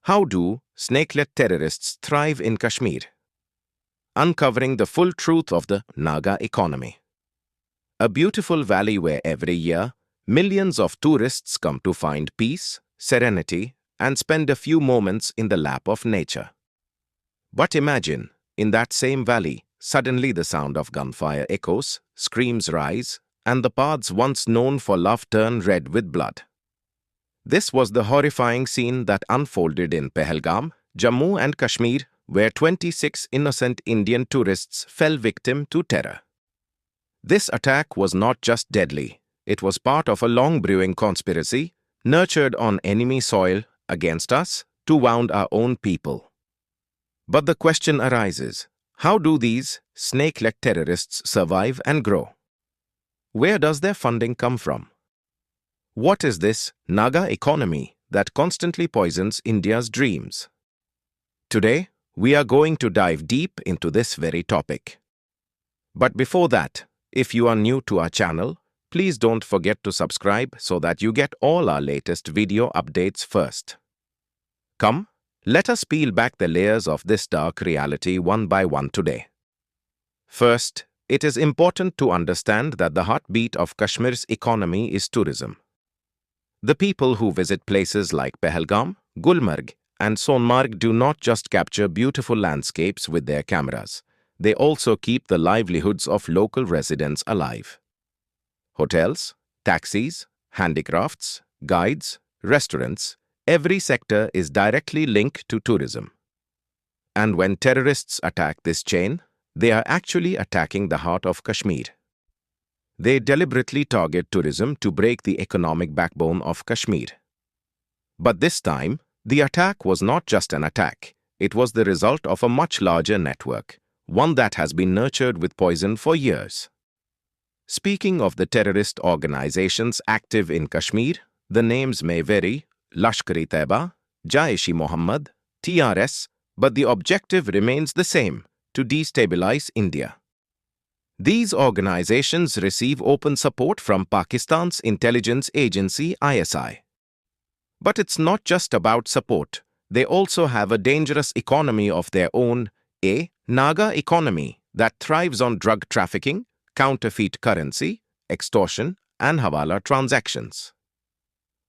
How do Snakelet terrorists thrive in Kashmir? Uncovering the full truth of the Naga economy. A beautiful valley where every year millions of tourists come to find peace, serenity, and spend a few moments in the lap of nature. But imagine, in that same valley, suddenly the sound of gunfire echoes, screams rise, and the paths once known for love turn red with blood. This was the horrifying scene that unfolded in Pahalgam, Jammu and Kashmir, where 26 innocent Indian tourists fell victim to terror. This attack was not just deadly, it was part of a long-brewing conspiracy, nurtured on enemy soil against us to wound our own people. But the question arises, how do these Snakelet terrorists survive and grow? Where does their funding come from? What is this Naga economy that constantly poisons India's dreams? Today, we are going to dive deep into this very topic. But before that, if you are new to our channel, please don't forget to subscribe so that you get all our latest video updates first. Come, let us peel back the layers of this dark reality one by one today. First, it is important to understand that the heartbeat of Kashmir's economy is tourism. The people who visit places like Pahalgam, Gulmarg, and Sonmarg do not just capture beautiful landscapes with their cameras. They also keep the livelihoods of local residents alive. Hotels, taxis, handicrafts, guides, restaurants, every sector is directly linked to tourism. And when terrorists attack this chain, they are actually attacking the heart of Kashmir. They deliberately target tourism to break the economic backbone of Kashmir. But this time, the attack was not just an attack. It was the result of a much larger network, one that has been nurtured with poison for years. Speaking of the terrorist organizations active in Kashmir, the names may vary, Lashkar-e-Taiba, Jaish-e-Mohammed, TRS, but the objective remains the same, to destabilize India. These organizations receive open support from Pakistan's intelligence agency ISI. But it's not just about support. They also have a dangerous economy of their own, a Naga economy that thrives on drug trafficking, counterfeit currency, extortion, and hawala transactions.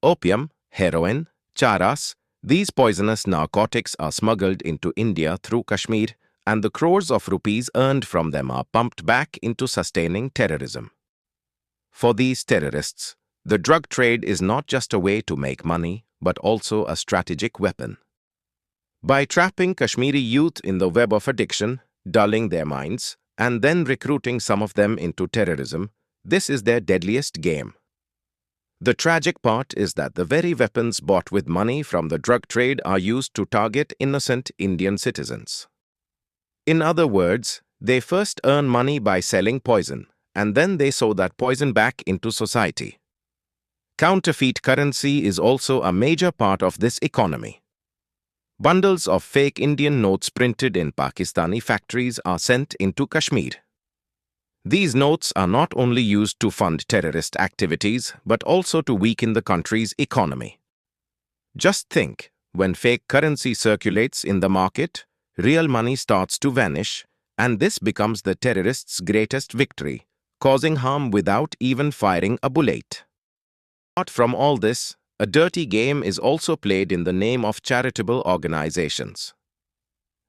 Opium, heroin, charas, these poisonous narcotics are smuggled into India through Kashmir, and the crores of rupees earned from them are pumped back into sustaining terrorism. For these terrorists, the drug trade is not just a way to make money, but also a strategic weapon. By trapping Kashmiri youth in the web of addiction, dulling their minds, and then recruiting some of them into terrorism, this is their deadliest game. The tragic part is that the very weapons bought with money from the drug trade are used to target innocent Indian citizens. In other words, they first earn money by selling poison, and then they sow that poison back into society. Counterfeit currency is also a major part of this economy. Bundles of fake Indian notes printed in Pakistani factories are sent into Kashmir. These notes are not only used to fund terrorist activities, but also to weaken the country's economy. Just think, when fake currency circulates in the market, real money starts to vanish, and this becomes the terrorists' greatest victory, causing harm without even firing a bullet. Apart from all this, a dirty game is also played in the name of charitable organizations.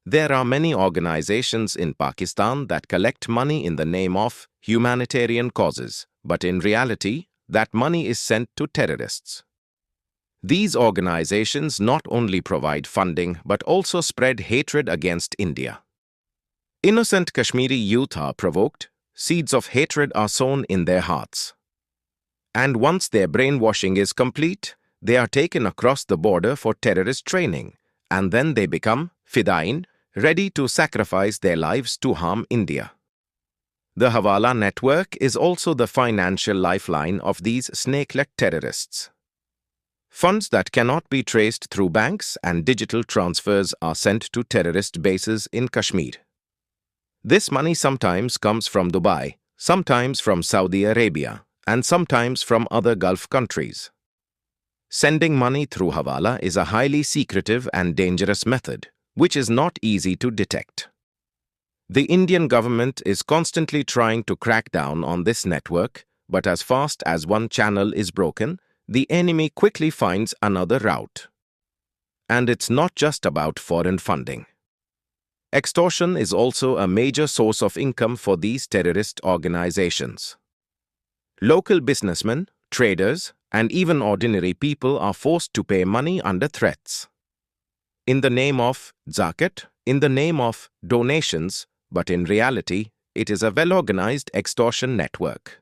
There are many organizations in Pakistan that collect money in the name of humanitarian causes, but in reality, that money is sent to terrorists. These organizations not only provide funding but also spread hatred against India. Innocent Kashmiri youth are provoked, seeds of hatred are sown in their hearts. And once their brainwashing is complete, they are taken across the border for terrorist training, and then they become fidain, ready to sacrifice their lives to harm India. The hawala network is also the financial lifeline of these Snakelet terrorists. Funds that cannot be traced through banks and digital transfers are sent to terrorist bases in Kashmir. This money sometimes comes from Dubai, sometimes from Saudi Arabia, and sometimes from other Gulf countries. Sending money through hawala is a highly secretive and dangerous method, which is not easy to detect. The Indian government is constantly trying to crack down on this network, but as fast as one channel is broken, the enemy quickly finds another route. And it's not just about foreign funding. Extortion is also a major source of income for these terrorist organizations. Local businessmen, traders, and even ordinary people are forced to pay money under threats. In the name of zakat, in the name of donations, but in reality, it is a well-organized extortion network.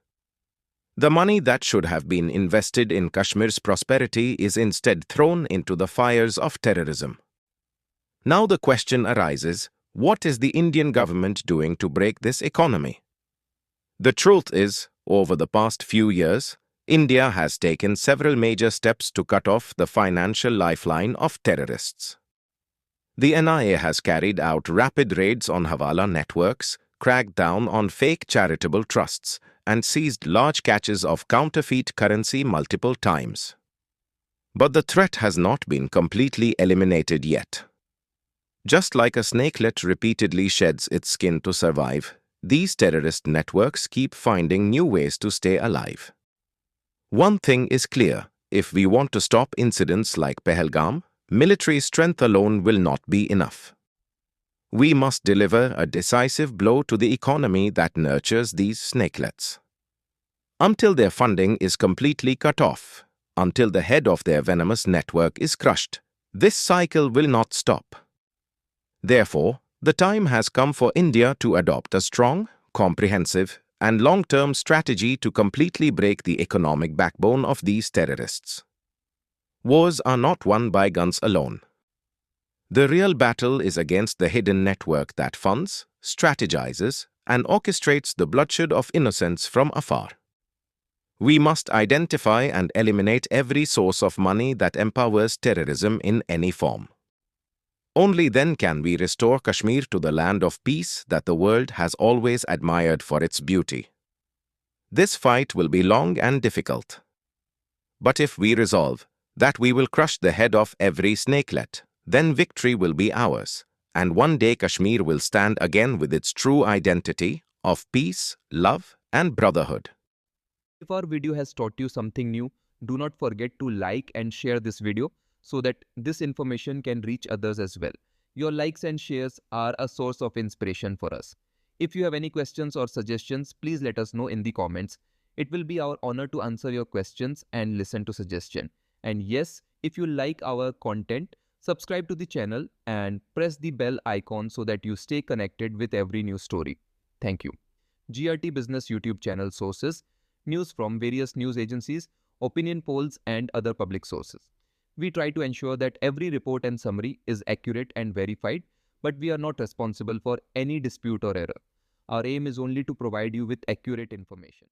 The money that should have been invested in Kashmir's prosperity is instead thrown into the fires of terrorism. Now the question arises, what is the Indian government doing to break this economy? The truth is, over the past few years, India has taken several major steps to cut off the financial lifeline of terrorists. The NIA has carried out rapid raids on hawala networks, cracked down on fake charitable trusts, and seized large catches of counterfeit currency multiple times. But the threat has not been completely eliminated yet. Just like a snakelet repeatedly sheds its skin to survive, these terrorist networks keep finding new ways to stay alive. One thing is clear: if we want to stop incidents like Pahalgam, military strength alone will not be enough. We must deliver a decisive blow to the economy that nurtures these snakelets. Until their funding is completely cut off, until the head of their venomous network is crushed, this cycle will not stop. Therefore, the time has come for India to adopt a strong, comprehensive, and long-term strategy to completely break the economic backbone of these terrorists. Wars are not won by guns alone. The real battle is against the hidden network that funds, strategizes, and orchestrates the bloodshed of innocents from afar. We must identify and eliminate every source of money that empowers terrorism in any form. Only then can we restore Kashmir to the land of peace that the world has always admired for its beauty. This fight will be long and difficult. But if we resolve that we will crush the head of every snakelet, then victory will be ours, and one day Kashmir will stand again with its true identity of peace, love, and brotherhood. If our video has taught you something new, do not forget to like and share this video so that this information can reach others as well. Your likes and shares are a source of inspiration for us. If you have any questions or suggestions, please let us know in the comments. It will be our honor to answer your questions and listen to suggestions. And yes, if you like our content, subscribe to the channel and press the bell icon so that you stay connected with every new story. Thank you. GRT Business YouTube channel sources: news from various news agencies, opinion polls, and other public sources. We try to ensure that every report and summary is accurate and verified, but we are not responsible for any dispute or error. Our aim is only to provide you with accurate information.